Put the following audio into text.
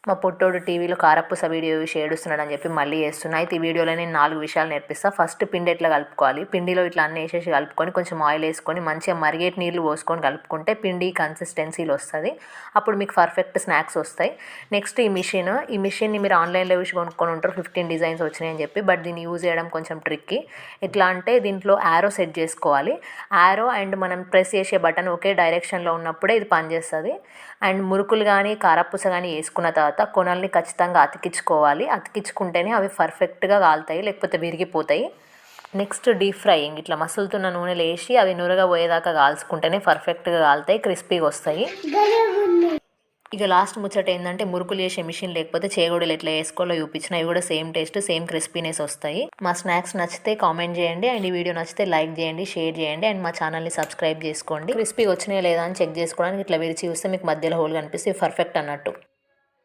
మా పొట్టోడు టీవీలో కారపూస వీడియో చూసి ఏడుస్తున్నాడని చెప్పి మళ్ళీ చేస్తున్నా. అయితే ఈ వీడియోలో నేను 4 విషయాలు నేర్పిస్తాను. ఫస్ట్ పిండి ఎట్లా కలుపుకోవాలి, పిండిలో ఇట్లా అన్నీ వేసేసి కలుపుకొని కొంచెం ఆయిల్ వేసుకొని మంచిగా మరిగేటి నీళ్ళు పోసుకొని కలుపుకుంటే పిండి కన్సిస్టెన్సీలో వస్తుంది. అప్పుడు మీకు పర్ఫెక్ట్ స్నాక్స్ వస్తాయి. నెక్స్ట్ ఈ మిషన్ని మీరు ఆన్లైన్లో చూసి కొనుక్కొని ఉంటారు, 15 డిజైన్స్ వచ్చినాయని చెప్పి. బట్ దీన్ని యూజ్ చేయడం కొంచెం ట్రిక్కీ. ఎట్లా అంటే దీంట్లో యారో సెట్ చేసుకోవాలి. యారో అండ్ మనం ప్రెస్ చేసే బటన్ ఒకే డైరెక్షన్లో ఉన్నప్పుడే ఇది పనిచేస్తుంది. అండ్ మురుకులు కానీ కారపూస కానీ వేసుకున్న తర్వాత కొనల్ని ఖచ్చితంగా అతికించుకోవాలి. అతికించుకుంటేనే అవి పర్ఫెక్ట్గా కాలుతాయి, లేకపోతే విరిగిపోతాయి. నెక్స్ట్ డీప్ ఫ్రైయింగ్, ఇట్లా మసులుతున్న నూనెలు వేసి అవి నురగ పోయేదాకా కాల్చుకుంటేనే పర్ఫెక్ట్గా కాలుతాయి, క్రిస్పీగా వస్తాయి. ఇక లాస్ట్ ముచ్చట ఏంటంటే మురుకులు చేసే మిషన్ లేకపోతే చేగోడలు ఎట్లా వేసుకోవాలో చూపించిన. ఇవి కూడా సేమ్ టేస్ట్, సేమ్ క్రిస్పీనెస్ వస్తాయి. మా స్నాక్స్ నచ్చితే కామెంట్ చేయండి, అండ్ ఈ వీడియో నచ్చితే లైక్ చేయండి, షేర్ చేయండి, అండ్ మా ఛానల్ని సబ్స్క్రైబ్ చేసుకోండి. క్రిస్పీగా వచ్చినాయా లేదా అని చెక్ చేసుకోవడానికి ఇట్లా విరిచి చూస్తే మీకు మధ్యలో హోల్ కనిపిస్తే పర్ఫెక్ట్ అన్నట్టు.